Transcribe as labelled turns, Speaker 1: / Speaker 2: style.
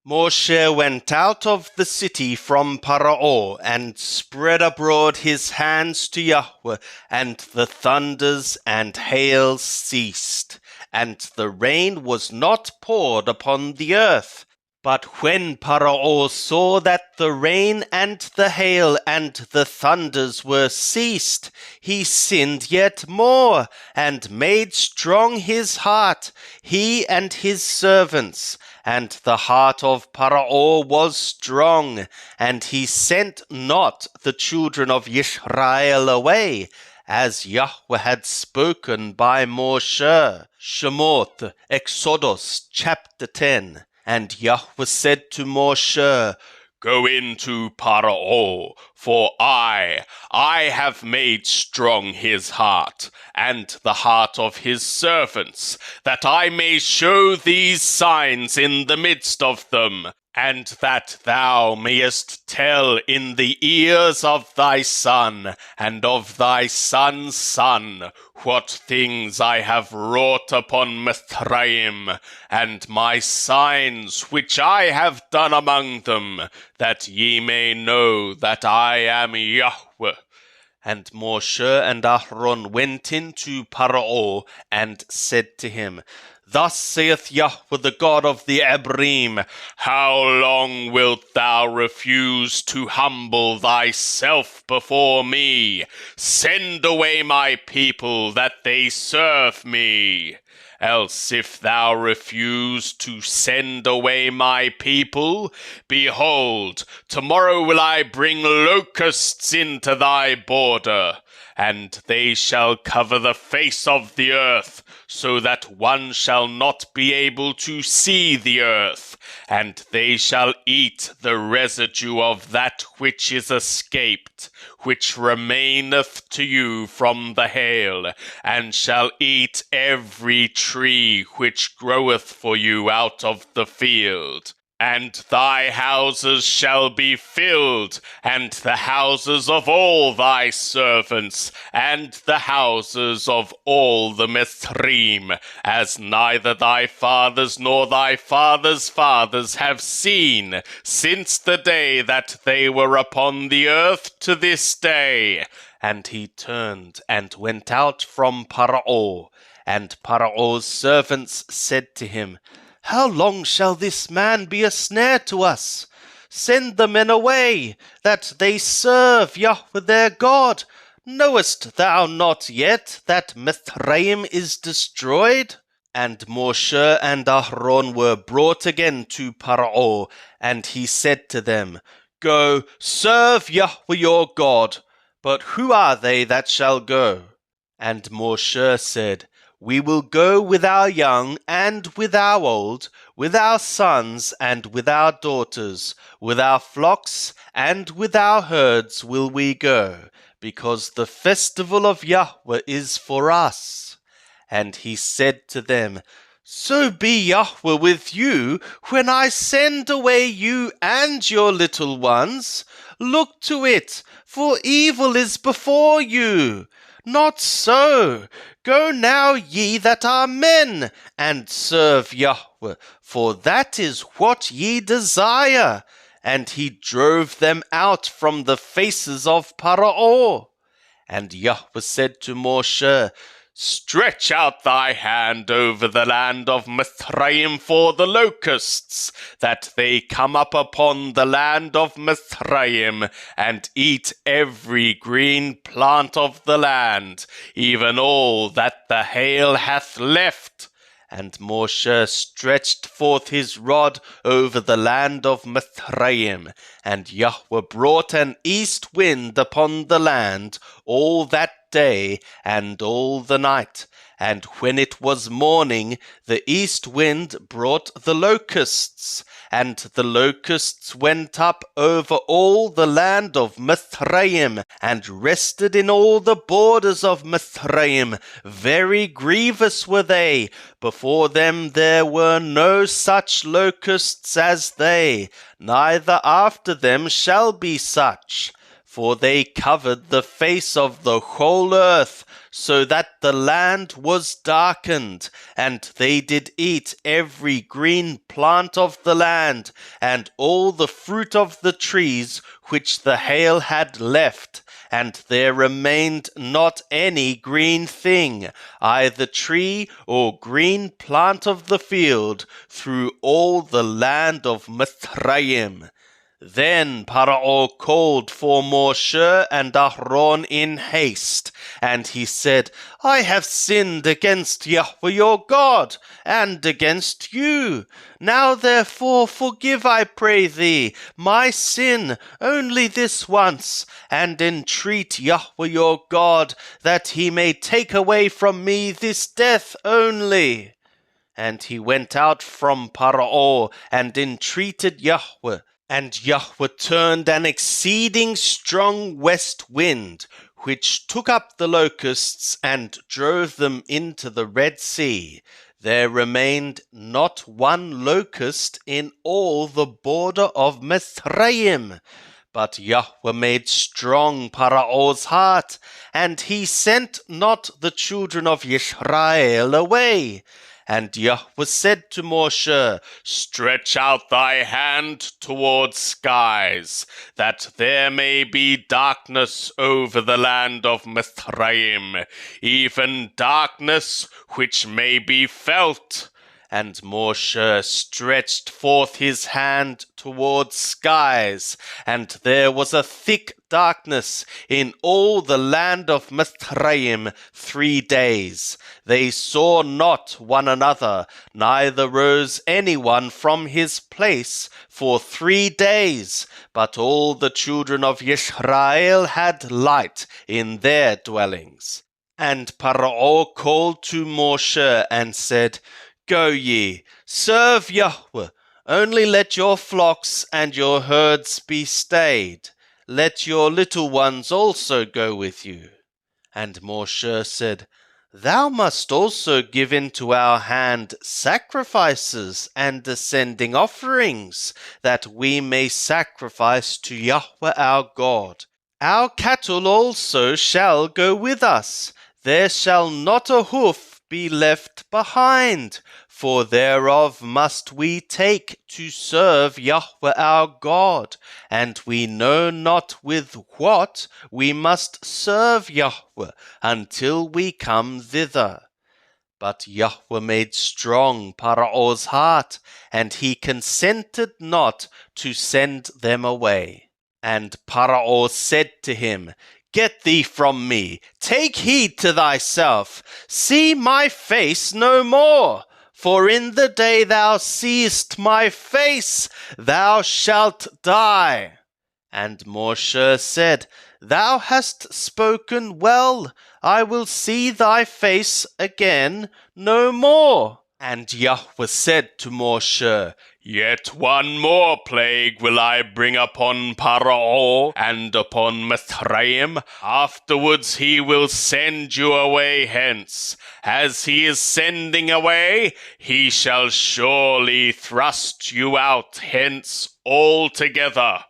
Speaker 1: Moshe went out of the city from Paro and spread abroad his hands to Yahweh, and the thunders and hail ceased, and the rain was not poured upon the earth. But when Paro saw that the rain and the hail and the thunders were ceased, he sinned yet more, and made strong his heart, he and his servants. And the heart of Paro was strong, and he sent not the children of Israel away, as Yahweh had spoken by Moshe. Shemot, Exodus, chapter 10. And Yahweh said to Moshe,
Speaker 2: Go into Paro, for I have made strong his heart, and the heart of his servants, that I may show these signs in the midst of them, and that thou mayest tell in the ears of thy son, and of thy son's son, what things I have wrought upon Mithraim, and my signs which I have done among them, that ye may know that I am Yahweh.
Speaker 1: And Moshe and Aaron went into Paro and said to him, Thus saith Yahweh the God of the Abrim,
Speaker 2: How long wilt thou refuse to humble thyself before me? Send away my people that they serve me. Else if thou refuse to send away my people, behold, tomorrow will I bring locusts into thy border, and they shall cover the face of the earth, so that one shall not be able to see the earth, and they shall eat the residue of that which is escaped, which remaineth to you from the hail, and shall eat every tree which groweth for you out of the field. And thy houses shall be filled, and the houses of all thy servants, and the houses of all the Mithraim, as neither thy fathers nor thy fathers' fathers have seen, since the day that they were upon the earth to this day.
Speaker 1: And he turned and went out from Paro. And Paro's servants said to him, How long shall this man be a snare to us? Send the men away, that they serve Yahweh their God. Knowest thou not yet that Mithraim is destroyed? And Moshe and Aaron were brought again to Paro, and he said to them, Go, serve Yahweh your God. But who are they that shall go? And Moshe said, We will go with our young and with our old, with our sons and with our daughters, with our flocks and with our herds will we go, because the festival of Yahweh is for us. And he said to them, So be Yahweh with you when I send away you and your little ones. Look to it, for evil is before you. Not so. Go now, ye that are men, and serve Yahweh, for that is what ye desire. And he drove them out from the faces of Paro. And Yahweh said to Moshe,
Speaker 2: Stretch out thy hand over the land of Mithraim for the locusts, that they come up upon the land of Mithraim, and eat every green plant of the land, even all that the hail hath left.
Speaker 1: And Moshe stretched forth his rod over the land of Mithraim, and Yahweh brought an east wind upon the land all that day and all the night. And when it was morning, the east wind brought the locusts, and the locusts went up over all the land of Mithraim, and rested in all the borders of Mithraim. Very grievous were they. Before them there were no such locusts as they, neither after them shall be such. for they covered the face of the whole earth, so that the land was darkened, and they did eat every green plant of the land, and all the fruit of the trees which the hail had left, and there remained not any green thing, either tree or green plant of the field, through all the land of Mithraim. Then Paro called for Moshe and Aaron in haste, and he said, I have sinned against Yahweh your God, and against you. Now therefore forgive, I pray thee, my sin only this once, and entreat Yahweh your God, that he may take away from me this death only. And he went out from Paro and entreated Yahweh. And Yahweh turned an exceeding strong west wind, which took up the locusts and drove them into the Red Sea. There remained not one locust in all the border of Mithraim. But Yahweh made strong Parao's heart, and he sent not the children of Israel away. And Yahweh said to Moshe,
Speaker 2: Stretch out thy hand toward skies, that there may be darkness over the land of Mithraim, even darkness which may be felt.
Speaker 1: And Moshe stretched forth his hand toward skies, and there was a thick darkness in all the land of Mithraim 3 days. They saw not one another, neither rose anyone from his place for 3 days. But all the children of Israel had light in their dwellings. And Paro called to Moshe and said, Go ye, serve Yahweh, only let your flocks and your herds be stayed. Let your little ones also go with you. And Moshe said, Thou must also give into our hand sacrifices and ascending offerings, that we may sacrifice to Yahweh our God. Our cattle also shall go with us. There shall not a hoof be left behind, for thereof must we take to serve Yahweh our God, and we know not with what we must serve Yahweh until we come thither. But Yahweh made strong Parao's heart, and he consented not to send them away. And Paro said to him, Get thee from me, take heed to thyself, see my face no more. For in the day thou seest my face, thou shalt die. And Moshe said, Thou hast spoken well, I will see thy face again no more. And Yahweh said to Moshe,
Speaker 2: Yet one more plague will I bring upon Paro and upon Mithraim. Afterwards he will send you away hence. As he is sending away, he shall surely thrust you out hence altogether.